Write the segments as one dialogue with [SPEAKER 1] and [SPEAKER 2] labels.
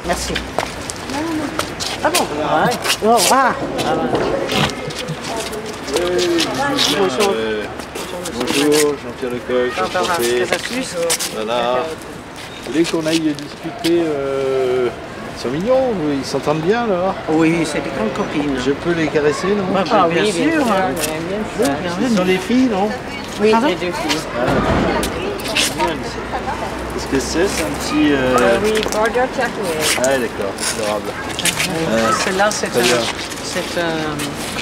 [SPEAKER 1] Merci. Ah bon? Oh, ah.
[SPEAKER 2] Bonjour. Bonjour, Jean-Pierre Lecoq, enchanté. Voilà. Vous voulez qu'on aille discuter Ils sont mignons, ils s'entendent bien alors?
[SPEAKER 1] Oui, c'est des grandes copines.
[SPEAKER 2] Je peux les caresser, non?
[SPEAKER 1] Ah, bien sûr.
[SPEAKER 2] Ce sont les filles, non?
[SPEAKER 1] Oui, les deux filles.
[SPEAKER 2] Qu'est-ce que c'est? C'est un petit...
[SPEAKER 3] Oui, border taquet.
[SPEAKER 2] Ah d'accord, c'est adorable.
[SPEAKER 1] Celle-là, c'est un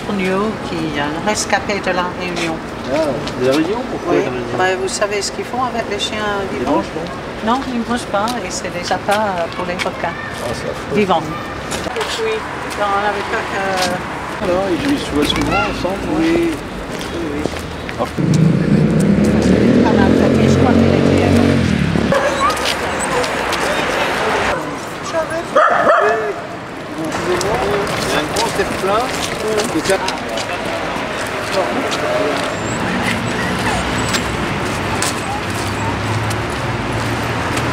[SPEAKER 1] corneau qui est un rescapé de la Réunion.
[SPEAKER 2] Ah, de la Réunion? Pourquoi
[SPEAKER 1] Oui.
[SPEAKER 2] la Réunion?
[SPEAKER 1] Bah, vous savez ce qu'ils font avec les chiens
[SPEAKER 2] Ils
[SPEAKER 1] vivants?
[SPEAKER 2] mangent, non?
[SPEAKER 1] Non, ils ne mangent pas et c'est des appâts pour les requins
[SPEAKER 2] Ah, c'est affreux.
[SPEAKER 1] vivants. Oui, on n'avait pas que...
[SPEAKER 2] Alors, ils jouent souvent ensemble?
[SPEAKER 1] Oui.
[SPEAKER 2] Ah.
[SPEAKER 1] Pas mal fait, je crois qu'il était...
[SPEAKER 2] Il y a un grand terre-plein.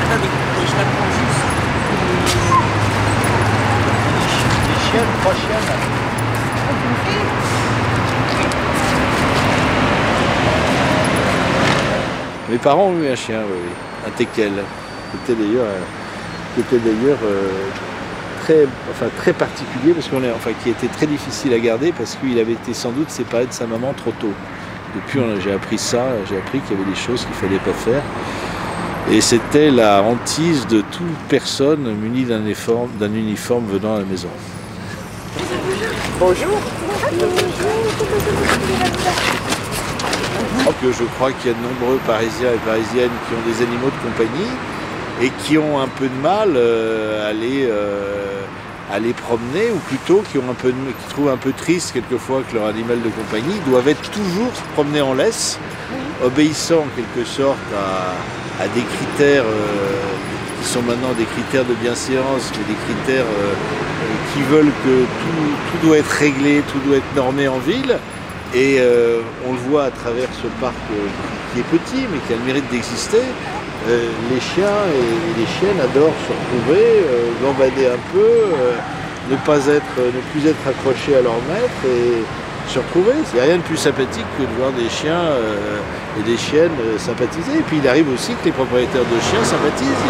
[SPEAKER 1] Attendez, je la prends juste.
[SPEAKER 2] Des chiennes, 3 chiennes. Mes parents ont eu un chien, oui, un teckel, qui était d'ailleurs très particulier, parce qui était très difficile à garder, parce qu'il avait été sans doute séparé de sa maman trop tôt. Depuis, j'ai appris ça, j'ai appris qu'il y avait des choses qu'il ne fallait pas faire. Et c'était la hantise de toute personne munie d'un uniforme venant à la maison.
[SPEAKER 3] Bonjour.
[SPEAKER 2] Je crois qu'il y a de nombreux Parisiens et Parisiennes qui ont des animaux de compagnie et qui ont un peu de mal à les promener, ou plutôt qui trouvent un peu triste quelquefois que leur animal de compagnie doivent être toujours se promener en laisse, obéissant en quelque sorte à des critères qui sont maintenant des critères de bienséance, mais des critères qui veulent que tout doit être réglé, tout doit être normé en ville. Et on le voit à travers ce parc qui est petit, mais qui a le mérite d'exister. Les chiens et les chiennes adorent se retrouver, gambader un peu, ne plus être accrochés à leur maître et se retrouver. Il n'y a rien de plus sympathique que de voir des chiens et des chiennes sympathiser. Et puis il arrive aussi que les propriétaires de chiens sympathisent.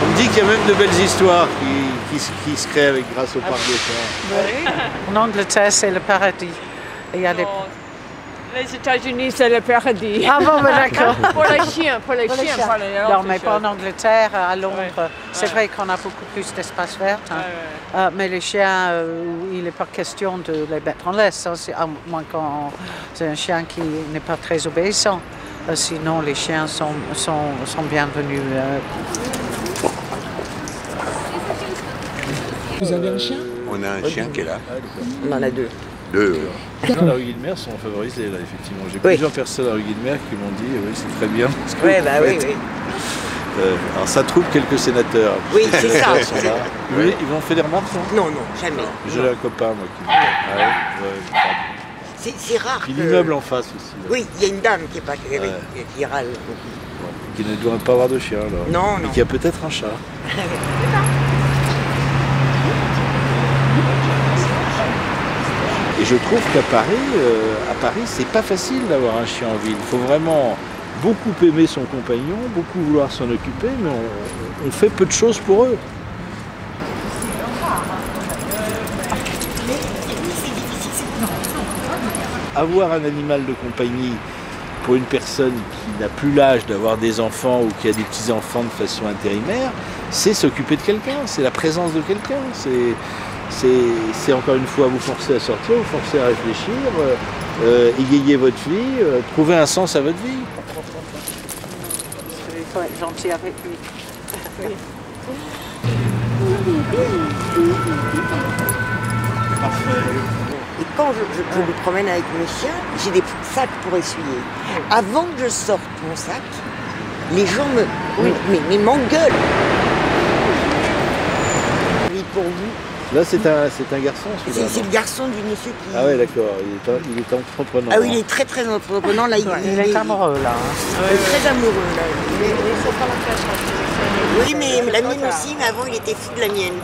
[SPEAKER 2] On me dit qu'il y a même de belles histoires qui se créent grâce au parc des chiens.
[SPEAKER 1] En Angleterre, c'est le paradis. Et il y a des...
[SPEAKER 3] Les États-Unis, c'est le paradis.
[SPEAKER 1] Ah bon, ben d'accord.
[SPEAKER 3] Pour les chiens,
[SPEAKER 1] Non, mais pas en Angleterre, à Londres. C'est vrai qu'on a beaucoup plus d'espace vert. Hein. Mais les chiens, il n'est pas question de les mettre en laisse. Hein, à moins que c'est un chien qui n'est pas très obéissant. Sinon, les chiens sont bienvenus.
[SPEAKER 4] Vous avez un chien?
[SPEAKER 5] On a un chien qui est là.
[SPEAKER 3] On en a deux.
[SPEAKER 2] La rue Guilmer sont favorisés là, effectivement. J'ai plusieurs personnes à la rue Guilmer qui m'ont dit oui, c'est très bien.
[SPEAKER 3] Oui.
[SPEAKER 2] Alors ça trouve quelques sénateurs.
[SPEAKER 3] Oui, c'est ça.
[SPEAKER 2] Oui, ils vont faire des remarques, non?
[SPEAKER 3] Non, jamais.
[SPEAKER 2] J'ai un copain, moi, qui me
[SPEAKER 3] C'est rare.
[SPEAKER 2] Puis l'immeuble en face aussi. Là.
[SPEAKER 3] Oui, il y a une dame qui est pas qui râle.
[SPEAKER 2] Qui ne doit pas avoir de chien, alors.
[SPEAKER 3] Non.
[SPEAKER 2] Mais qui a peut-être un chat. Et je trouve qu'à Paris, c'est pas facile d'avoir un chien en ville. Il faut vraiment beaucoup aimer son compagnon, beaucoup vouloir s'en occuper, mais on fait peu de choses pour eux. Avoir un animal de compagnie pour une personne qui n'a plus l'âge d'avoir des enfants ou qui a des petits-enfants de façon intérimaire, c'est s'occuper de quelqu'un, c'est la présence de quelqu'un. C'est encore une fois vous forcer à sortir, vous forcer à réfléchir, égayer votre vie, trouver un sens à votre vie.
[SPEAKER 1] Il faut être gentil avec lui. Oui.
[SPEAKER 3] Et quand je me promène avec mes chiens, j'ai des sacs pour essuyer. Avant que je sorte mon sac, les gens m'engueulent. Et pour vous,
[SPEAKER 2] Là, c'est un garçon, celui-là.
[SPEAKER 3] C'est le garçon du monsieur qui...
[SPEAKER 2] Ah ouais, d'accord, il est entreprenant.
[SPEAKER 3] Ah oui, il est très très entreprenant. Là,
[SPEAKER 1] il est amoureux, là.
[SPEAKER 3] Il est très amoureux, là. Oui, mais la mienne aussi, mais avant, il était fou de la mienne.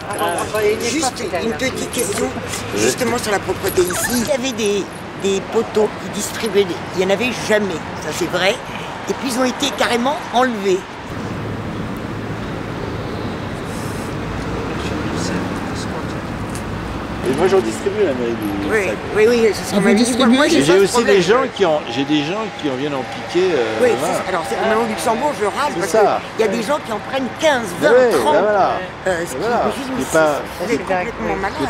[SPEAKER 3] Juste une petite question, justement sur la propreté ici. Il y avait des poteaux qui distribuaient, il n'y en avait jamais, ça c'est vrai. Et puis ils ont été carrément enlevés.
[SPEAKER 2] Et moi j'en distribue la mairie du
[SPEAKER 3] Oui,
[SPEAKER 2] sac.
[SPEAKER 3] oui, c'est ce qu'on m'a dit. Moi,
[SPEAKER 2] j'ai aussi des gens qui en viennent en piquer.
[SPEAKER 3] Oui, alors même au Luxembourg, je râle parce qu'il y a des gens qui en prennent 15, 20, 30.
[SPEAKER 2] C'est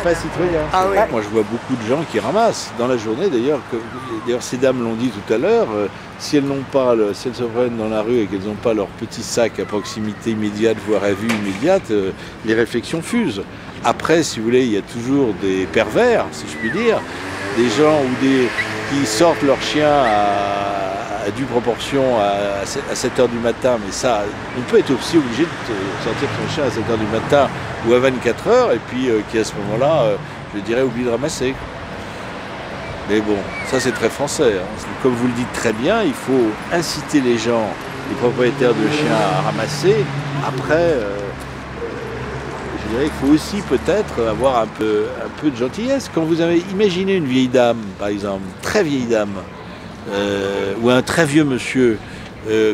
[SPEAKER 2] pas citoyen.
[SPEAKER 3] Ah, oui.
[SPEAKER 2] Moi je vois beaucoup de gens qui ramassent dans la journée d'ailleurs. D'ailleurs ces dames l'ont dit tout à l'heure, si elles se prennent dans la rue et qu'elles n'ont pas leur petit sac à proximité immédiate, voire à vue immédiate, les réflexions fusent. Après, si vous voulez, il y a toujours des pervers, si je puis dire, des gens qui sortent leur chien à due proportion à 7 h du matin, mais ça, on peut être aussi obligé de sortir son chien à 7 h du matin ou à 24 h, et puis qui à ce moment-là, je dirais, oublie de ramasser. Mais bon, ça c'est très français. Hein. Comme vous le dites très bien, il faut inciter les gens, les propriétaires de chiens à ramasser. Après, je dirais qu'il faut aussi peut-être avoir un peu de gentillesse. Quand vous avez imaginé une vieille dame, par exemple, une très vieille dame, ou un très vieux monsieur,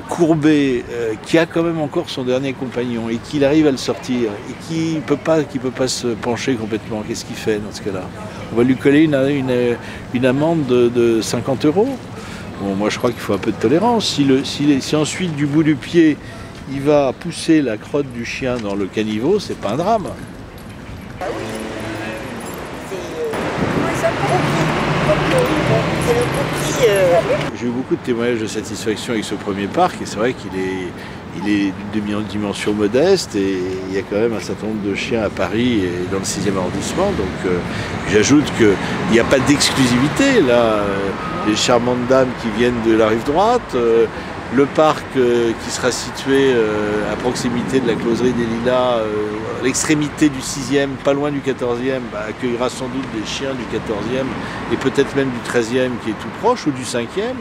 [SPEAKER 2] courbé, qui a quand même encore son dernier compagnon et qu'il arrive à le sortir et qui peut pas se pencher complètement, qu'est-ce qu'il fait dans ce cas-là? On va lui coller une amende de 50 €. Bon, moi je crois qu'il faut un peu de tolérance. Si ensuite du bout du pied il va pousser la crotte du chien dans le caniveau, c'est pas un drame.
[SPEAKER 3] Ah oui. C'est le coquille.
[SPEAKER 2] J'ai eu beaucoup de témoignages de satisfaction avec ce premier parc et c'est vrai qu'il est d'une dimension modeste et il y a quand même un certain nombre de chiens à Paris et dans le 6e arrondissement. Donc j'ajoute qu'il n'y a pas d'exclusivité là. Les charmantes dames qui viennent de la rive droite, le parc qui sera situé à proximité de la closerie des Lilas, à l'extrémité du 6e, pas loin du 14e, accueillera sans doute des chiens du 14e et peut-être même du 13e qui est tout proche ou du 5e.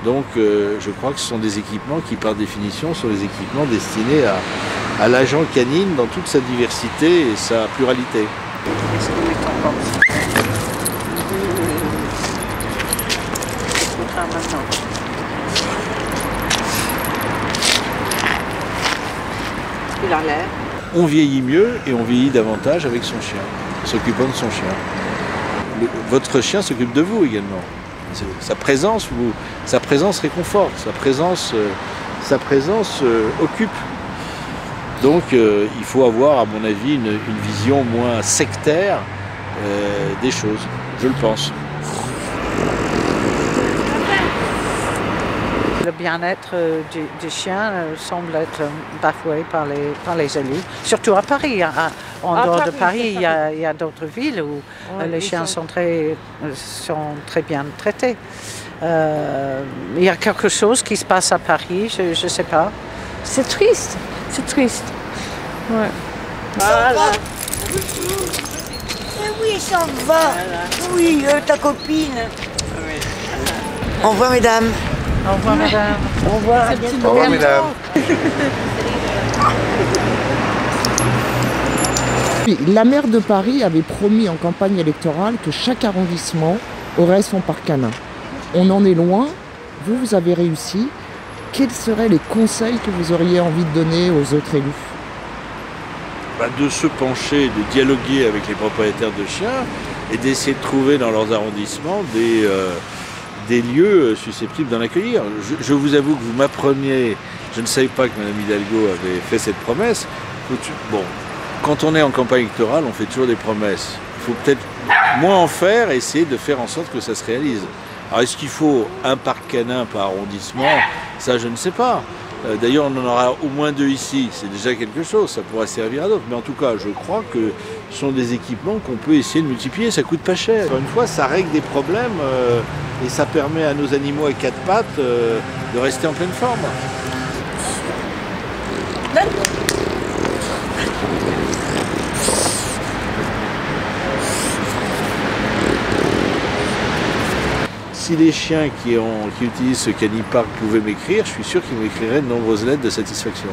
[SPEAKER 2] Donc je crois que ce sont des équipements qui par définition sont des équipements destinés à l'agent canine dans toute sa diversité et sa pluralité.
[SPEAKER 1] Il a l'air.
[SPEAKER 2] On vieillit mieux et on vieillit davantage avec son chien, s'occupant de son chien. Votre chien s'occupe de vous également. Sa présence réconforte, sa présence occupe. Donc il faut avoir, à mon avis, une vision moins sectaire des choses, je le pense.
[SPEAKER 1] Le bien-être du chien semble être bafoué par les élus, surtout à Paris. En dehors de Paris, il y a d'autres villes où les chiens sont très bien traités. Il y a quelque chose qui se passe à Paris, je ne sais pas.
[SPEAKER 4] C'est triste, c'est triste. Ouais.
[SPEAKER 3] Voilà. Oui, ça va. Voilà. Oui, ta copine. Oui. Au revoir, mesdames.
[SPEAKER 1] Au revoir, madame.
[SPEAKER 3] Au revoir, à bientôt.
[SPEAKER 2] Au revoir, mesdames.
[SPEAKER 5] La maire de Paris avait promis en campagne électorale que chaque arrondissement aurait son parc canin. On en est loin. Vous avez réussi. Quels seraient les conseils que vous auriez envie de donner aux autres élus?
[SPEAKER 2] De se pencher, de dialoguer avec les propriétaires de chiens et d'essayer de trouver dans leurs arrondissements des lieux susceptibles d'en accueillir. Je vous avoue que vous m'appreniez, je ne savais pas que Mme Hidalgo avait fait cette promesse. Bon, quand on est en campagne électorale, on fait toujours des promesses. Il faut peut-être moins en faire et essayer de faire en sorte que ça se réalise. Alors est-ce qu'il faut un parc canin par arrondissement? Ça, je ne sais pas. D'ailleurs, on en aura au moins 2 ici, c'est déjà quelque chose, ça pourra servir à d'autres. Mais en tout cas, je crois que ce sont des équipements qu'on peut essayer de multiplier, ça coûte pas cher. Encore une fois, ça règle des problèmes et ça permet à nos animaux à 4 pattes de rester en pleine forme. Si les chiens qui utilisent ce canipark pouvaient m'écrire, je suis sûr qu'ils m'écriraient de nombreuses lettres de satisfaction.